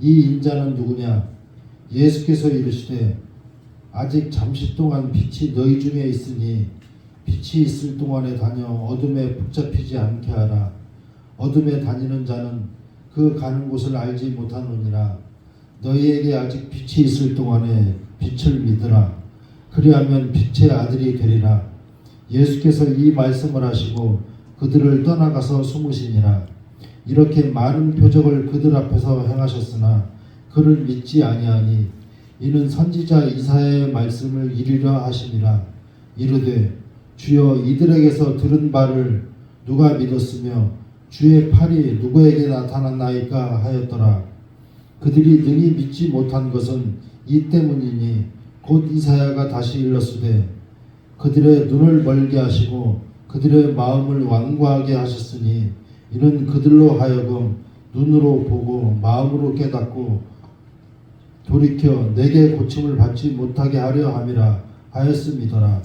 이 인자는 누구냐? 예수께서 이르시되 아직 잠시 동안 빛이 너희 중에 있으니 빛이 있을 동안에 다녀 어둠에 붙잡히지 않게 하라. 어둠에 다니는 자는 그 가는 곳을 알지 못하느니라. 너희에게 아직 빛이 있을 동안에 빛을 믿으라. 그리하면 빛의 아들이 되리라. 예수께서 이 말씀을 하시고 그들을 떠나가서 숨으시니라. 이렇게 많은 표적을 그들 앞에서 행하셨으나 그를 믿지 아니하니 이는 선지자 이사야의 말씀을 이루려 하심이라. 이르되 주여 이들에게서 들은 바를 누가 믿었으며 주의 팔이 누구에게 나타났나이까 하였더라. 그들이 능히 믿지 못한 것은 이 때문이니 곧 이사야가 다시 일렀으되 그들의 눈을 멀게 하시고 그들의 마음을 완고하게 하셨으니 이는 그들로 하여금 눈으로 보고 마음으로 깨닫고 돌이켜 내게 고침을 받지 못하게 하려 함이라 하였음이더라.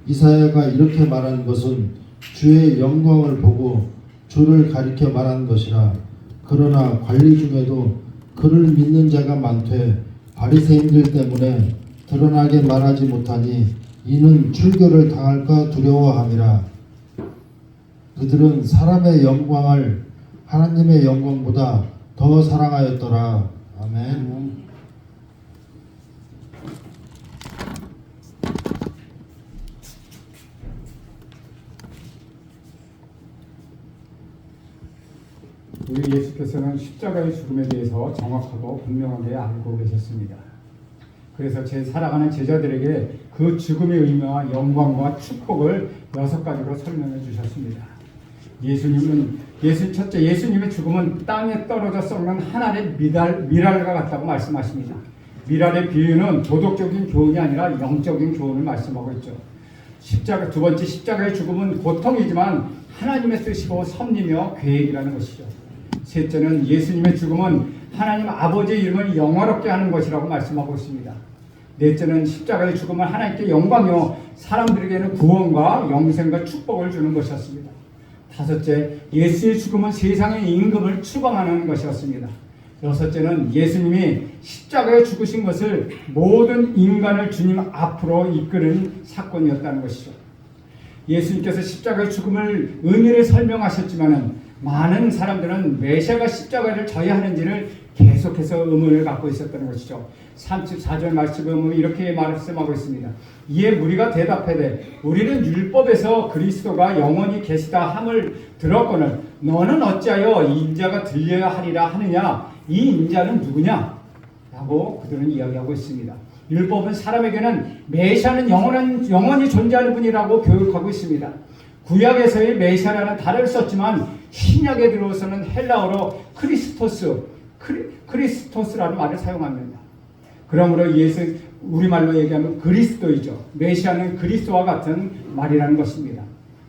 이사야가 이렇게 말한 것은 주의 영광을 보고 주를 가리켜 말한 것이라. 그러나 관리 중에도 그를 믿는 자가 많되 바리새인들 때문에 드러나게 말하지 못하니 이는 출교를 당할까 두려워함이라. 그들은 사람의 영광을 하나님의 영광보다 더 사랑하였더라. 아멘. 우리 예수께서는 십자가의 죽음에 대해서 정확하고 분명하게 알고 계셨습니다. 그래서 제 살아가는 제자들에게 그 죽음의 의미와 영광과 축복을 6가지로 설명해 주셨습니다. 첫째, 예수님의 죽음은 땅에 떨어져 썩는 한 알의 밀알과 같다고 말씀하십니다. 밀알의 비유는 도덕적인 교훈이 아니라 영적인 교훈을 말씀하고 있죠. 두 번째, 십자가의 죽음은 고통이지만 하나님의 뜻이고 섭리며 계획이라는 것이죠. 셋째는 예수님의 죽음은 하나님 아버지의 이름을 영화롭게 하는 것이라고 말씀하고 있습니다. 넷째는 십자가의 죽음은 하나님께 영광이요 사람들에게는 구원과 영생과 축복을 주는 것이었습니다. 다섯째, 예수의 죽음은 세상의 임금을 추방하는 것이었습니다. 여섯째는 예수님이 십자가에 죽으신 것을 모든 인간을 주님 앞으로 이끄는 사건이었다는 것이죠. 예수님께서 십자가의 죽음을 의미를 설명하셨지만은 많은 사람들은 메시아가 십자가를 져야 하는지를 계속해서 의문을 갖고 있었다는 것이죠. 34절 말씀은 이렇게 말씀하고 있습니다. 이에 무리가 대답하되 우리는 율법에서 그리스도가 영원히 계시다 함을 들었거늘 너는 어찌하여 인자가 들려야 하리라 하느냐? 이 인자는 누구냐? 라고 그들은 이야기하고 있습니다. 율법은 사람에게는 메시아는 영원히 존재하는 분이라고 교육하고 있습니다. 구약에서의 메시아라는 단어를 썼지만 신약에 들어서는 헬라어로 크리스토스라는 말을 사용합니다. 그러므로 우리말로 얘기하면 그리스도이죠. 메시아는 그리스도와 같은 말이라는 것입니다.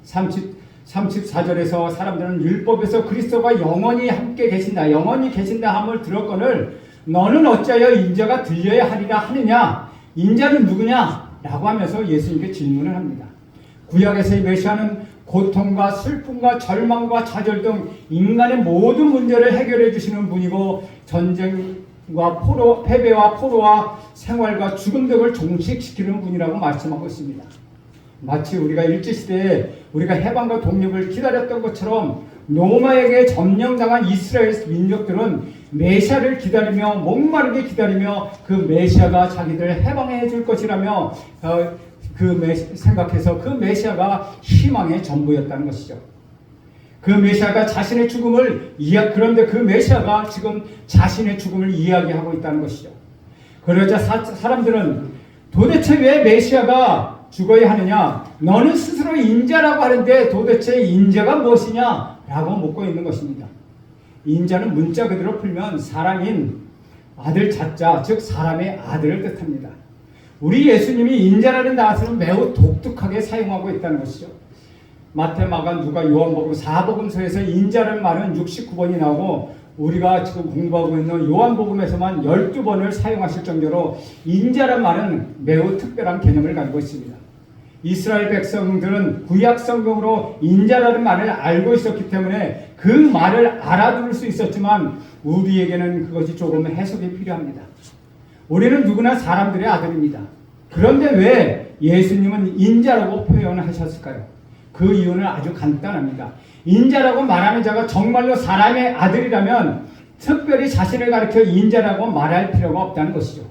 34절에서 사람들은 율법에서 그리스도가 영원히 함께 계신다, 영원히 계신다 함을 들었거늘 너는 어찌하여 인자가 들려야 하리라 하느냐? 인자는 누구냐? 라고 하면서 예수님께 질문을 합니다. 구약에서의 메시아는 고통과 슬픔과 절망과 좌절 등 인간의 모든 문제를 해결해 주시는 분이고 전쟁과 패배와 포로와 생활과 죽음 등을 종식시키는 분이라고 말씀하고 있습니다. 마치 우리가 일제시대에 우리가 해방과 독립을 기다렸던 것처럼 로마에게 점령당한 이스라엘 민족들은 메시아를 기다리며 목마르게 기다리며 그 메시아가 자기들을 해방해 줄 것이라며 생각해서 그 메시아가 희망의 전부였다는 것이죠. 그 메시아가 자신의 죽음을 그런데 그 메시아가 지금 자신의 죽음을 이야기하고 있다는 것이죠. 그러자 사람들은 도대체 왜 메시아가 죽어야 하느냐? 너는 스스로 인자라고 하는데 도대체 인자가 무엇이냐? 라고 묻고 있는 것입니다. 인자는 문자 그대로 풀면 사람인 아들 자자, 즉 사람의 아들을 뜻합니다. 우리 예수님이 인자라는 단어를 매우 독특하게 사용하고 있다는 것이죠. 마태, 마가, 누가, 요한복음 4복음서에서 인자라는 말은 69번이 나오고 우리가 지금 공부하고 있는 요한복음에서만 12번을 사용하실 정도로 인자라는 말은 매우 특별한 개념을 가지고 있습니다. 이스라엘 백성들은 구약 성경으로 인자라는 말을 알고 있었기 때문에 그 말을 알아들을 수 있었지만 우리에게는 그것이 조금 해석이 필요합니다. 우리는 누구나 사람들의 아들입니다. 그런데 왜 예수님은 인자라고 표현하셨을까요? 그 이유는 아주 간단합니다. 인자라고 말하는 자가 정말로 사람의 아들이라면 특별히 자신을 가리켜 인자라고 말할 필요가 없다는 것이죠.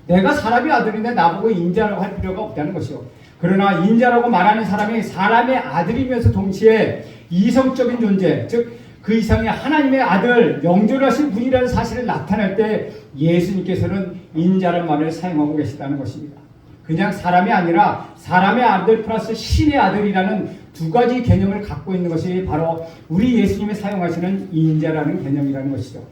내가 사람의 아들인데 나보고 인자라고 할 필요가 없다는 것이죠. 그러나 인자라고 말하는 사람이 사람의 아들이면서 동시에 이성적인 존재, 즉 그 이상의 하나님의 아들, 영존하신 분이라는 사실을 나타낼 때 예수님께서는 인자라는 말을 사용하고 계시다는 것입니다. 그냥 사람이 아니라 사람의 아들 플러스 신의 아들이라는 두 가지 개념을 갖고 있는 것이 바로 우리 예수님이 사용하시는 인자라는 개념이라는 것이죠.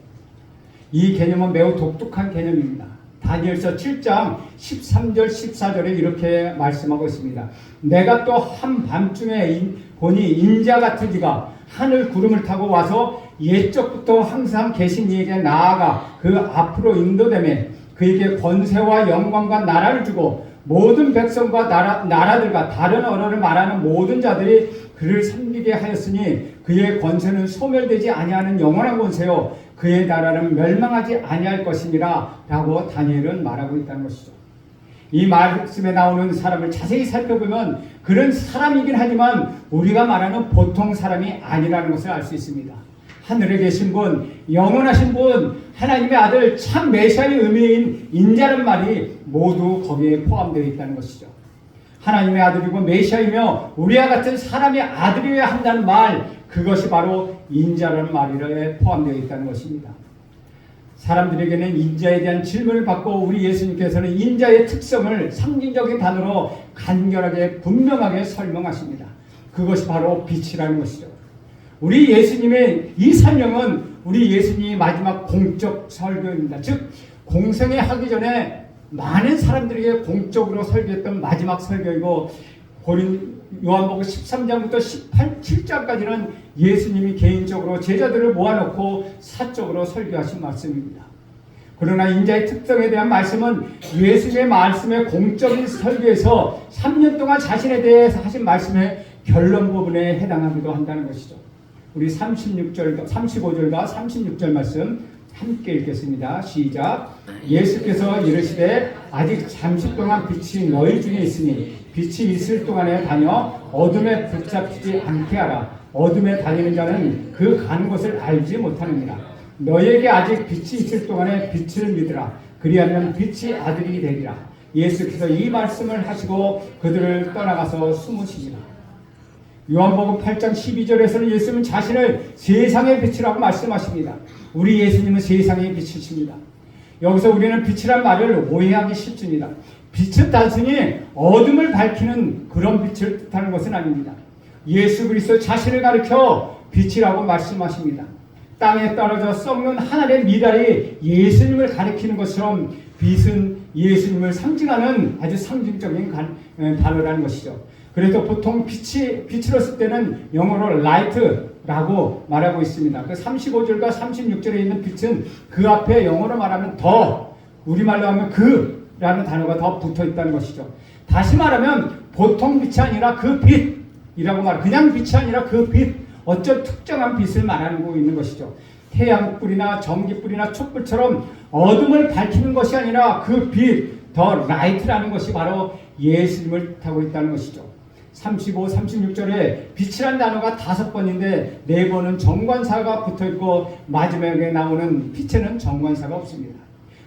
이 개념은 매우 독특한 개념입니다. 다니엘서 7장 13절 14절에 이렇게 말씀하고 있습니다. 내가 또 한밤중에 보니 인자 같은 이가 하늘 구름을 타고 와서 옛적부터 항상 계신 이에게 나아가 그 앞으로 인도되매 그에게 권세와 영광과 나라를 주고 모든 백성과 나라들과 다른 언어를 말하는 모든 자들이 그를 섬기게 하였으니 그의 권세는 소멸되지 아니하는 영원한 권세요 그의 나라는 멸망하지 아니할 것이니라 라고 다니엘은 말하고 있다는 것이죠. 이 말씀에 나오는 사람을 자세히 살펴보면 그런 사람이긴 하지만 우리가 말하는 보통 사람이 아니라는 것을 알 수 있습니다. 하늘에 계신 분, 영원하신 분, 하나님의 아들, 참 메시아의 의미인 인자라는 말이 모두 거기에 포함되어 있다는 것이죠. 하나님의 아들이고 메시아이며 우리와 같은 사람의 아들이어야 한다는 말, 그것이 바로 인자라는 말에 포함되어 있다는 것입니다. 사람들에게는 인자에 대한 질문을 받고 우리 예수님께서는 인자의 특성을 상징적인 단어로 간결하게 분명하게 설명하십니다. 그것이 바로 빛이라는 것이죠. 우리 예수님의 이 설명은 우리 예수님의 마지막 공적 설교입니다. 즉 공생에 하기 전에 많은 사람들에게 공적으로 설교했던 마지막 설교이고 요한복음 13장부터 17장까지는 예수님이 개인적으로 제자들을 모아놓고 사적으로 설교하신 말씀입니다. 그러나 인자의 특성에 대한 말씀은 예수님의 말씀의 공적인 설교에서 3년 동안 자신에 대해서 하신 말씀의 결론 부분에 해당하기도 한다는 것이죠. 우리 35절과 36절 말씀 함께 읽겠습니다. 시작. 예수께서 이르시되 아직 잠시 동안 빛이 너희 중에 있으니 빛이 있을 동안에 다녀 어둠에 붙잡히지 않게 하라. 어둠에 다니는 자는 그 가는 곳을 알지 못하느니라. 너에게 아직 빛이 있을 동안에 빛을 믿으라. 그리하면 빛이 아들이 되리라. 예수께서 이 말씀을 하시고 그들을 떠나가서 숨으시니라. 요한복음 8장 12절에서는 예수님은 자신을 세상의 빛이라고 말씀하십니다. 우리 예수님은 세상의 빛이십니다. 여기서 우리는 빛이란 말을 오해하기 쉽습니다. 빛은 단순히 어둠을 밝히는 그런 빛을 뜻하는 것은 아닙니다. 예수 그리스도 자신을 가리켜 빛이라고 말씀하십니다. 땅에 떨어져 썩는 하늘의 미랄이 예수님을 가리키는 것처럼 빛은 예수님을 상징하는 아주 상징적인 단어라는 것이죠. 그래서 보통 빛으로 쓸 때는 영어로 light라고 말하고 있습니다. 그 35절과 36절에 있는 빛은 그 앞에 영어로 말하면 더, 우리말로 하면 그라는 단어가 더 붙어 있다는 것이죠. 다시 말하면 보통 빛이 아니라 그 빛이라고 그냥 빛이 아니라 그 빛, 어떤 특정한 빛을 말하고 있는 것이죠. 태양불이나 전기불이나 촛불처럼 어둠을 밝히는 것이 아니라 그 빛, 더 라이트라는 것이 바로 예수님을 뜻하고 있다는 것이죠. 35, 36절에 빛이란 단어가 5번인데 4번은 정관사가 붙어있고 마지막에 나오는 빛에는 정관사가 없습니다.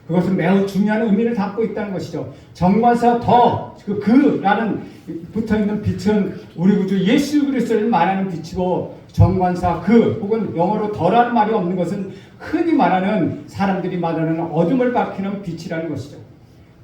그것은 매우 중요한 의미를 담고 있다는 것이죠. 정관사 더, 그라는 붙어있는 빛은 우리 구주 예수 그리스도를 말하는 빛이고 정관사 그 혹은 영어로 더라는 말이 없는 것은 흔히 말하는 사람들이 말하는 어둠을 밝히는 빛이라는 것이죠.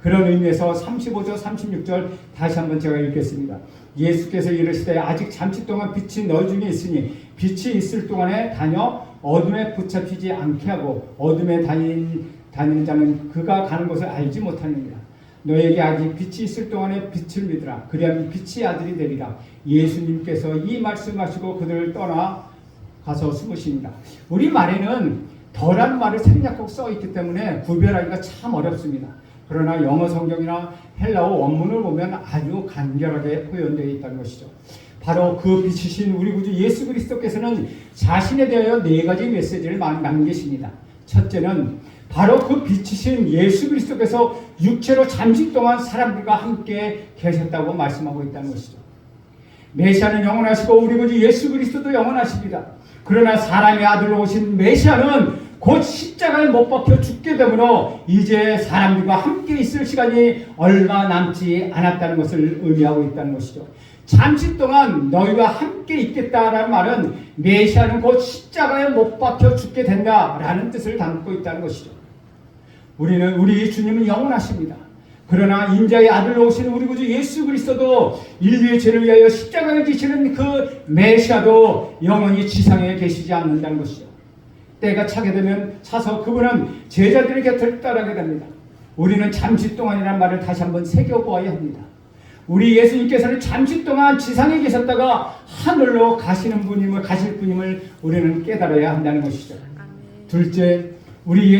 그런 의미에서 35절 36절 다시 한번 제가 읽겠습니다. 예수께서 이르시되 아직 잠시 동안 빛이 너희 중에 있으니 빛이 있을 동안에 다녀 어둠에 붙잡히지 않게 하고 어둠에 다니는 자는 그가 가는 곳을 알지 못하느니라. 너에게 아직 빛이 있을 동안에 빛을 믿으라. 그리하면 빛이 아들이 되리라. 예수님께서 이 말씀하시고 그들을 떠나 가서 숨으십니다. 우리 말에는 더라는 말을 생략하고 써 있기 때문에 구별하기가 참 어렵습니다. 그러나 영어 성경이나 헬라어 원문을 보면 아주 간결하게 표현되어 있다는 것이죠. 바로 그 빛이신 우리 구주 예수 그리스도께서는 자신에 대하여 네 가지 메시지를 남기십니다. 첫째는 바로 그 빛이신 예수 그리스도께서 육체로 잠시 동안 사람들과 함께 계셨다고 말씀하고 있다는 것이죠. 메시아는 영원하시고 우리 구주 예수 그리스도도 영원하십니다. 그러나 사람의 아들로 오신 메시아는 곧 십자가에 못 박혀 죽게 되므로 이제 사람들과 함께 있을 시간이 얼마 남지 않았다는 것을 의미하고 있다는 것이죠. 잠시 동안 너희와 함께 있겠다라는 말은 메시아는 곧 십자가에 못 박혀 죽게 된다라는 뜻을 담고 있다는 것이죠. 우리 주님은 영원하십니다. 그러나 인자의 아들로 오신 우리 구주 예수 그리스도도 인류의 죄를 위하여 십자가에 지시는 그 메시아도 영원히 지상에 계시지 않는다는 것이죠. 때가 차게 되면 차서 그분은 제자들의 곁을 떠나게 됩니다. 우리는 잠시 동안이라는 말을 다시 한번 새겨보아야 합니다. 우리 예수님께서는 잠시 동안 지상에 계셨다가 하늘로 가실 분임을 우리는 깨달아야 한다는 것이죠. 둘째, 우리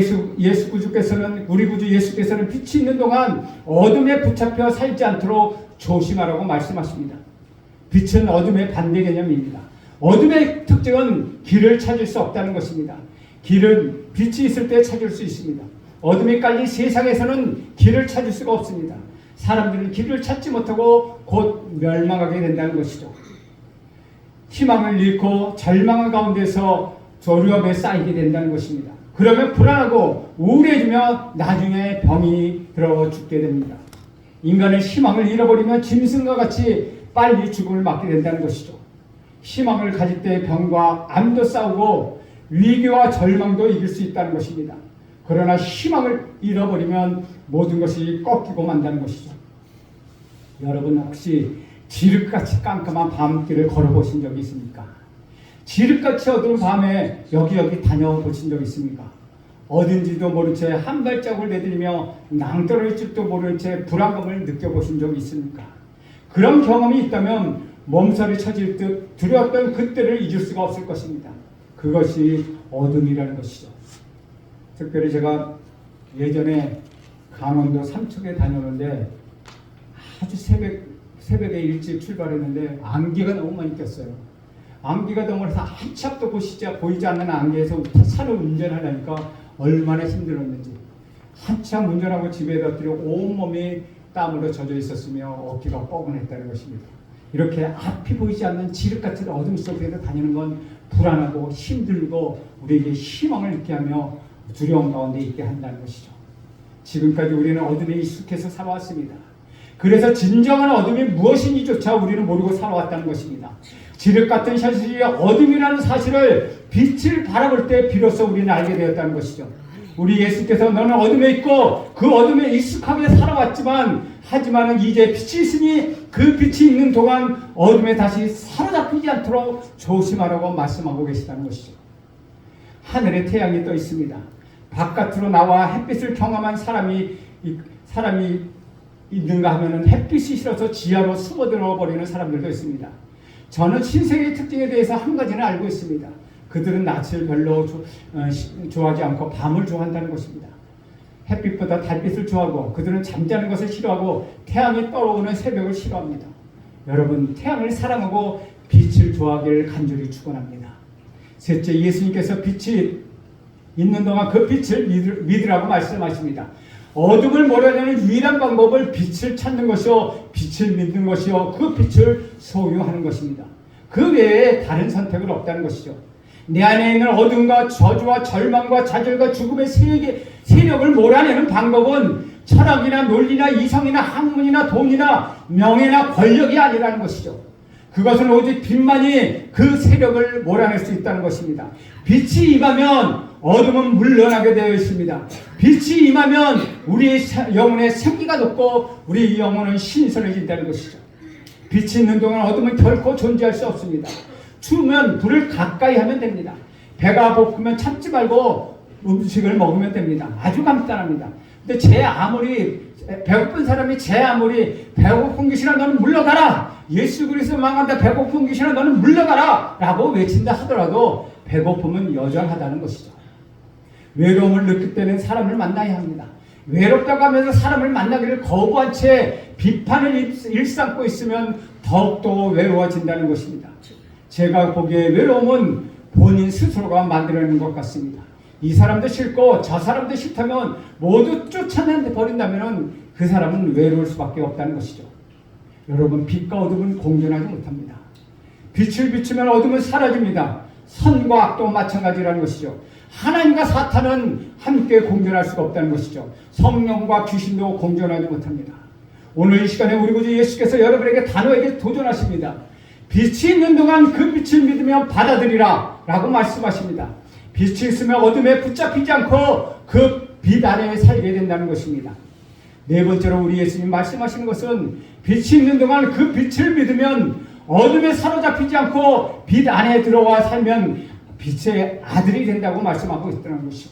우리 구주 예수께서는 빛이 있는 동안 어둠에 붙잡혀 살지 않도록 조심하라고 말씀하십니다. 빛은 어둠의 반대 개념입니다. 어둠의 특징은 길을 찾을 수 없다는 것입니다. 길은 빛이 있을 때 찾을 수 있습니다. 어둠이 깔린 세상에서는 길을 찾을 수가 없습니다. 사람들은 길을 찾지 못하고 곧 멸망하게 된다는 것이죠. 희망을 잃고 절망한 가운데서 두려움에 쌓이게 된다는 것입니다. 그러면 불안하고 우울해지며 나중에 병이 들어 죽게 됩니다. 인간은 희망을 잃어버리면 짐승과 같이 빨리 죽음을 맞게 된다는 것이죠. 희망을 가질 때 병과 암도 싸우고 위기와 절망도 이길 수 있다는 것입니다. 그러나 희망을 잃어버리면 모든 것이 꺾이고 만다는 것이죠. 여러분 혹시 지륵같이 깜깜한 밤길을 걸어보신 적이 있습니까? 지륵같이 어두운 밤에 여기저기 다녀보신 적 있습니까? 어딘지도 모른 채 한 발자국을 내디디며 낭떠러질 줄도 모른 채 불안감을 느껴보신 적이 있습니까? 그런 경험이 있다면 몸살이 쳐질 듯 두려웠던 그때를 잊을 수가 없을 것입니다. 그것이 어둠이라는 것이죠. 특별히 제가 예전에 강원도 삼척에 다녀오는데 아주 새벽에 일찍 출발했는데 안개가 너무 많이 꼈어요. 안개가 너무 많아서 한참도 보이지 않는 안개에서 차를 운전하려니까 얼마나 힘들었는지. 한참 운전하고 집에 들어 온몸이 땀으로 젖어 있었으며 어깨가 뻐근했다는 것입니다. 이렇게 앞이 보이지 않는 지륵같은 어둠 속에서 다니는 건 불안하고 힘들고 우리에게 희망을 잃게 하며 두려움 가운데 있게 한다는 것이죠. 지금까지 우리는 어둠에 익숙해서 살아왔습니다. 그래서 진정한 어둠이 무엇인지조차 우리는 모르고 살아왔다는 것입니다. 지륵같은 현실이 어둠이라는 사실을 빛을 바라볼 때 비로소 우리는 알게 되었다는 것이죠. 우리 예수께서 너는 어둠에 있고 그 어둠에 익숙하게 하지만은 이제 빛이 있으니 그 빛이 있는 동안 어둠에 다시 사로잡히지 않도록 조심하라고 말씀하고 계시다는 것이죠. 하늘에 태양이 떠 있습니다. 바깥으로 나와 햇빛을 경험한 사람이 있는가 하면은 햇빛이 싫어서 지하로 숨어들어 버리는 사람들도 있습니다. 저는 신세계의 특징에 대해서 한 가지는 알고 있습니다. 그들은 낮을 별로 좋아하지 않고 밤을 좋아한다는 것입니다. 햇빛보다 달빛을 좋아하고 그들은 잠자는 것을 싫어하고 태양이 떠오르는 새벽을 싫어합니다. 여러분, 태양을 사랑하고 빛을 좋아하기를 간절히 축원합니다. 셋째, 예수님께서 빛이 있는 동안 그 빛을 믿으라고 말씀하십니다. 어둠을 몰아내는 유일한 방법을 빛을 찾는 것이요 빛을 믿는 것이요 그 빛을 소유하는 것입니다. 그 외에 다른 선택은 없다는 것이죠. 내 안에 있는 어둠과 저주와 절망과 좌절과 죽음의 세력을 몰아내는 방법은 철학이나 논리나 이성이나 학문이나 돈이나 명예나 권력이 아니라는 것이죠. 그것은 오직 빛만이 그 세력을 몰아낼 수 있다는 것입니다. 빛이 임하면 어둠은 물러나게 되어 있습니다. 빛이 임하면 우리의 영혼의 생기가 높고 우리 영혼은 신선해진다는 것이죠. 빛이 있는 동안 어둠은 결코 존재할 수 없습니다. 추우면 불을 가까이 하면 됩니다. 배가 고프면 참지 말고 음식을 먹으면 됩니다. 아주 간단합니다. 근데 배고픈 사람이 배고픈 귀신아 너는 물러가라, 예수 그리스도 망한다, 배고픈 귀신아 너는 물러가라 라고 외친다 하더라도 배고픔은 여전하다는 것이죠. 외로움을 느낄 때는 사람을 만나야 합니다. 외롭다고 하면서 사람을 만나기를 거부한 채 비판을 일삼고 있으면 더욱더 외로워진다는 것입니다. 제가 보기에 외로움은 본인 스스로가 만들어내는 것 같습니다. 이 사람도 싫고 저 사람도 싫다면 모두 쫓아내 버린다면 그 사람은 외로울 수밖에 없다는 것이죠. 여러분, 빛과 어둠은 공존하지 못합니다. 빛을 비추면 어둠은 사라집니다. 선과 악도 마찬가지라는 것이죠. 하나님과 사탄은 함께 공존할 수가 없다는 것이죠. 성령과 귀신도 공존하지 못합니다. 오늘 이 시간에 우리 구주 예수께서 여러분에게 단호하게 도전하십니다. 빛이 있는 동안 그 빛을 믿으며 받아들이라 라고 말씀하십니다. 빛이 있으면 어둠에 붙잡히지 않고 그 빛 안에 살게 된다는 것입니다. 네 번째로 우리 예수님 말씀하시는 것은 빛이 있는 동안 그 빛을 믿으면 어둠에 사로잡히지 않고 빛 안에 들어와 살면 빛의 아들이 된다고 말씀하고 있다는 것이고,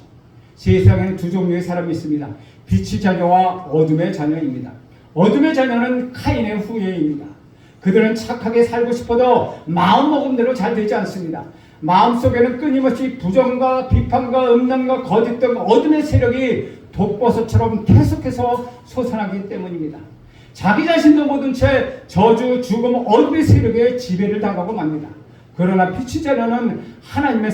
세상에는 두 종류의 사람이 있습니다. 빛의 자녀와 어둠의 자녀입니다. 어둠의 자녀는 카인의 후예입니다. 그들은 착하게 살고 싶어도 마음먹음대로 잘 되지 않습니다. 마음속에는 끊임없이 부정과 비판과 음란과 거짓 등 어둠의 세력이 독버섯처럼 계속해서 솟아나기 때문입니다. 자기 자신도 모른 채 저주, 죽음, 어둠의 세력에 지배를 당하고 맙니다. 그러나 빛의 자녀는 하나님을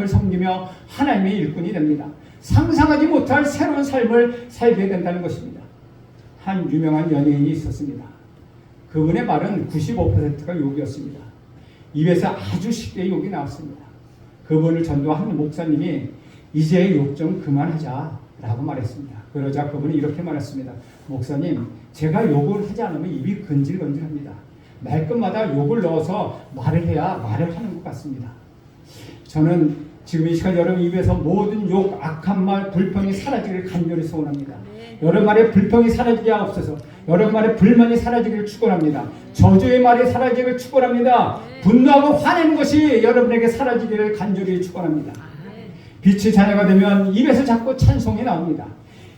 섬기며 하나님의 일꾼이 됩니다. 상상하지 못할 새로운 삶을 살게 된다는 것입니다. 한 유명한 연예인이 있었습니다. 그분의 말은 95%가 욕이었습니다. 입에서 아주 쉽게 욕이 나왔습니다. 그분을 전도한 목사님이 이제 욕 좀 그만하자 라고 말했습니다. 그러자 그분이 이렇게 말했습니다. 목사님, 제가 욕을 하지 않으면 입이 근질근질합니다. 말끝마다 욕을 넣어서 말을 해야 말을 하는 것 같습니다. 저는 지금 이 시간 여러분 입에서 모든 욕, 악한 말, 불평이 사라지기를 간절히 소원합니다. 여러분 말에 불평이 사라지게 하옵소서. 여러분 말에 불만이 사라지기를 축원합니다. 저주의 말이 사라지기를 축원합니다. 분노하고 화내는 것이 여러분에게 사라지기를 간절히 축원합니다. 빛의 자녀가 되면 입에서 자꾸 찬송이 나옵니다.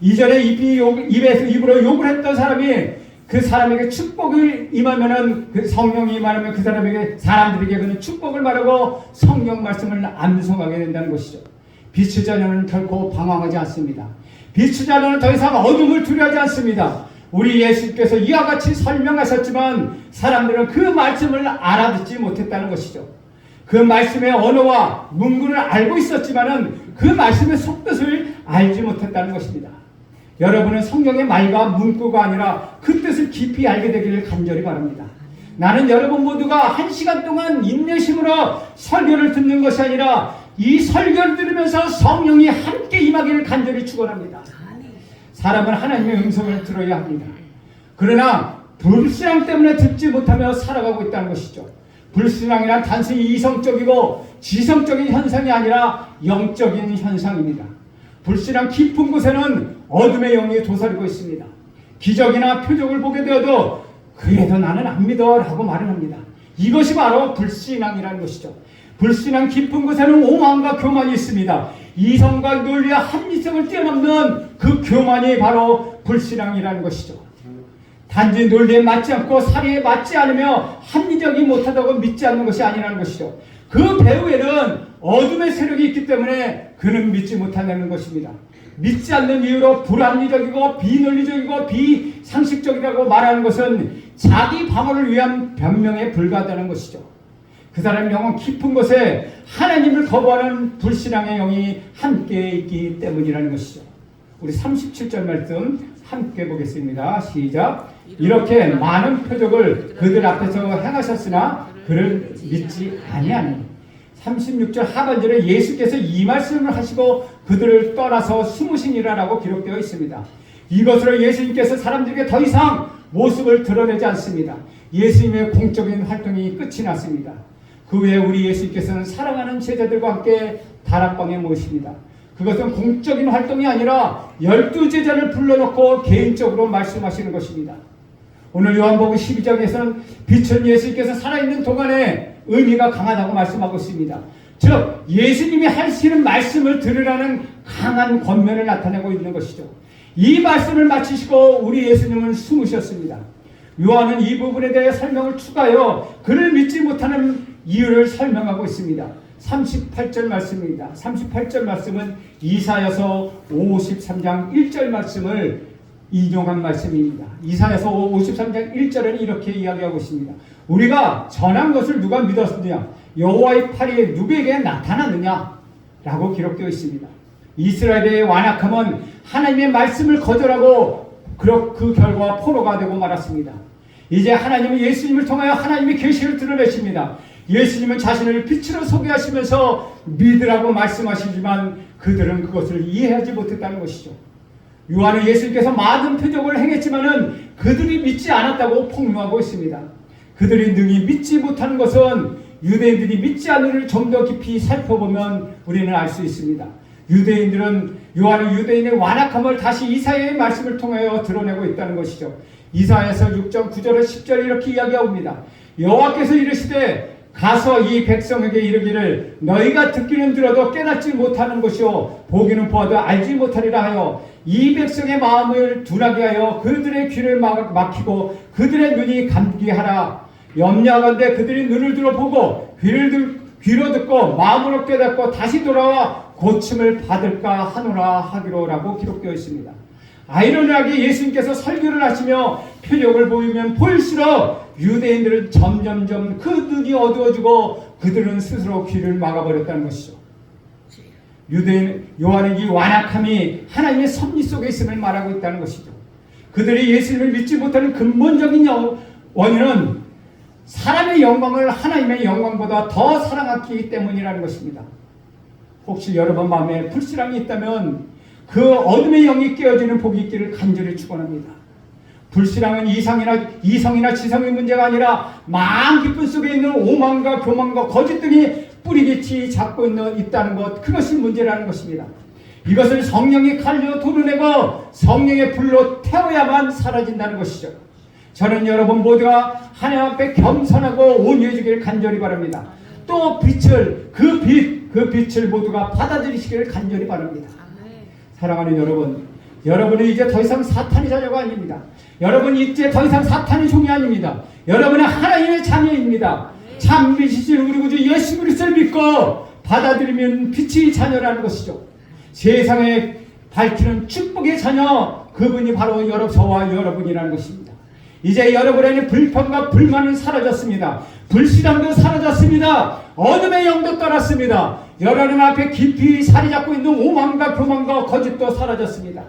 이전에 입으로 욕을 했던 사람이 그 사람에게 축복을 임하면은, 그 성령이 임하면 그 사람들에게 그는 축복을 말하고 성령 말씀을 암송하게 된다는 것이죠. 빛의 자녀는 결코 방황하지 않습니다. 빛의 자녀는 더 이상 어둠을 두려워하지 않습니다. 우리 예수께서 이와 같이 설명하셨지만 사람들은 그 말씀을 알아듣지 못했다는 것이죠. 그 말씀의 언어와 문구를 알고 있었지만은 그 말씀의 속뜻을 알지 못했다는 것입니다. 여러분은 성경의 말과 문구가 아니라 그 뜻을 깊이 알게 되기를 간절히 바랍니다. 나는 여러분 모두가 1시간 동안 인내심으로 설교를 듣는 것이 아니라 이 설교를 들으면서 성령이 함께 임하기를 간절히 축원합니다. 사람은 하나님의 음성을 들어야 합니다. 그러나 불신앙 때문에 듣지 못하며 살아가고 있다는 것이죠. 불신앙이란 단순히 이성적이고 지성적인 현상이 아니라 영적인 현상입니다. 불신앙 깊은 곳에는 어둠의 영이 도사리고 있습니다. 기적이나 표적을 보게 되어도 그래도 나는 안 믿어 라고 말을 합니다. 이것이 바로 불신앙이라는 것이죠. 불신앙 깊은 곳에는 오만과 교만이 있습니다. 이성과 논리와 합리성을 뛰어넘는 그 교만이 바로 불신앙이라는 것이죠. 단지 논리에 맞지 않고 사리에 맞지 않으며 합리적이 못하다고 믿지 않는 것이 아니라는 것이죠. 그 배후에는 어둠의 세력이 있기 때문에 그는 믿지 못한다는 것입니다. 믿지 않는 이유로 불합리적이고 비논리적이고 비상식적이라고 말하는 것은 자기 방어를 위한 변명에 불과하다는 것이죠. 그 사람의 영은 깊은 곳에 하나님을 거부하는 불신앙의 영이 함께 있기 때문이라는 것이죠. 우리 37절 말씀 함께 보겠습니다. 시작. 이렇게 많은 표적을 그들 앞에서 행하셨으나 그를 믿지 아니하니. 36절 하반절에 예수께서 이 말씀을 하시고 그들을 떠나서 숨으시니라라고 기록되어 있습니다. 이것으로 예수님께서 사람들에게 더 이상 모습을 드러내지 않습니다. 예수님의 공적인 활동이 끝이 났습니다. 그 후에 우리 예수님께서는 사랑하는 제자들과 함께 다락방에 모십니다. 그것은 공적인 활동이 아니라 12제자를 불러놓고 개인적으로 말씀하시는 것입니다. 오늘 요한복음 12장에서는 빛은 예수님께서 살아있는 동안에 의미가 강하다고 말씀하고 있습니다. 즉 예수님이 하시는 말씀을 들으라는 강한 권면을 나타내고 있는 것이죠. 이 말씀을 마치시고 우리 예수님은 숨으셨습니다. 요한은 이 부분에 대해 설명을 추가하여 그를 믿지 못하는 이유를 설명하고 있습니다. 38절 말씀입니다. 38절 말씀은 이사야서 53장 1절 말씀을 인용한 말씀입니다. 이사야서 53장 1절에는 이렇게 이야기하고 있습니다. 우리가 전한 것을 누가 믿었느냐? 여호와의 팔이 누구에게 나타났느냐? 라고 기록되어 있습니다. 이스라엘의 완악함은 하나님의 말씀을 거절하고 그 결과 포로가 되고 말았습니다. 이제 하나님은 예수님을 통하여 하나님의 계시를 드러내십니다. 예수님은 자신을 빛으로 소개하시면서 믿으라고 말씀하시지만 그들은 그것을 이해하지 못했다는 것이죠. 요한은 예수님께서 많은 표적을 행했지만은 그들이 믿지 않았다고 폭로하고 있습니다. 그들이 능히 믿지 못하는 것은 유대인들이 믿지 않는을 좀 더 깊이 살펴보면 우리는 알 수 있습니다. 요한은 유대인의 완악함을 다시 이사야의 말씀을 통하여 드러내고 있다는 것이죠. 이사야서 6장 9절에 10절에 이렇게 이야기합니다. 여호와께서 이르시되 가서 이 백성에게 이르기를 너희가 듣기는 들어도 깨닫지 못하는 것이요 보기는 보아도 알지 못하리라 하여 이 백성의 마음을 둔하게 하여 그들의 귀를 막히고 그들의 눈이 감게 하라. 염려하건대 그들이 눈을 들어보고 귀로 듣고 마음으로 깨닫고 다시 돌아와 고침을 받을까 하노라 하기로라고 기록되어 있습니다. 아이러니하게 예수님께서 설교를 하시며 표적을 보이면 보일수록 유대인들은 점점점 그 눈이 어두워지고 그들은 스스로 귀를 막아버렸다는 것이죠. 요한은 이 완악함이 하나님의 섭리 속에 있음을 말하고 있다는 것이죠. 그들이 예수님을 믿지 못하는 근본적인 원인은 사람의 영광을 하나님의 영광보다 더 사랑하기 때문이라는 것입니다. 혹시 여러분 마음에 불신앙이 있다면 그 어둠의 영이 깨어지는 복이 있기를 간절히 축원합니다. 불신앙은 이성이나 지성의 문제가 아니라 마음 깊은 속에 있는 오만과 교만과 거짓 등이 뿌리깊이 잡고 있다는 것, 그것이 문제라는 것입니다. 이것을 성령의 칼로 도려내고 성령의 불로 태워야만 사라진다는 것이죠. 저는 여러분 모두가 하나님 앞에 겸손하고 온유해지기를 간절히 바랍니다. 또 그 빛을 모두가 받아들이시기를 간절히 바랍니다. 사랑하는 여러분, 여러분은 이제 더 이상 사탄의 자녀가 아닙니다. 여러분은 이제 더 이상 사탄의 종이 아닙니다. 여러분은 하나님의 자녀입니다. 참 빛이신 우리 구주 예수 그리스도를 믿고 받아들이면 빛의 자녀라는 것이죠. 세상에 밝히는 축복의 자녀, 그분이 바로 저와 여러분이라는 것입니다. 이제 여러분에게 불평과 불만은 사라졌습니다. 불신앙도 사라졌습니다. 어둠의 영도 떠났습니다. 여러분 앞에 깊이 자리 잡고 있는 오만과 교만과 거짓도 사라졌습니다.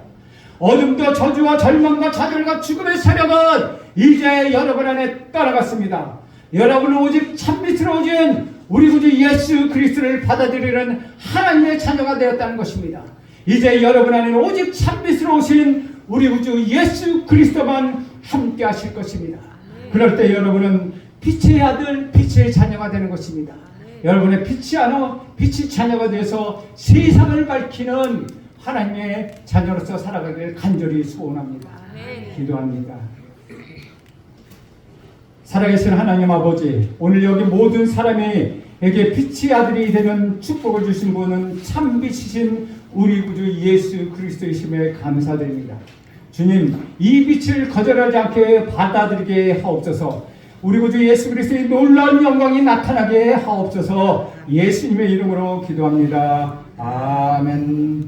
어둠도 저주와 절망과 좌절과 죽음의 세력은 이제 여러분 안에 떠나갔습니다. 여러분은 오직 참빛으로오신 우리 구주 예수 그리스도를 받아들이는 하나님의 자녀가 되었다는 것입니다. 이제 여러분 안에는 오직 참빛으로 오신 우리 구주 예수 그리스도만 함께 하실 것입니다. 그럴 때 여러분은 빛의 아들, 빛의 자녀가 되는 것입니다. 여러분의 빛의 자녀가 되어서 세상을 밝히는 하나님의 자녀로서 살아가기를 간절히 소원합니다. 기도합니다. 살아계신 하나님 아버지, 오늘 여기 모든 사람에게 빛의 아들이 되는 축복을 주신 분은 참 빛이신 우리 구주 예수 그리스도이심에 감사드립니다. 주님, 이 빛을 거절하지 않게 받아들이게 하옵소서. 우리 구주 예수 그리스도의 놀라운 영광이 나타나게 하옵소서. 예수님의 이름으로 기도합니다. 아멘.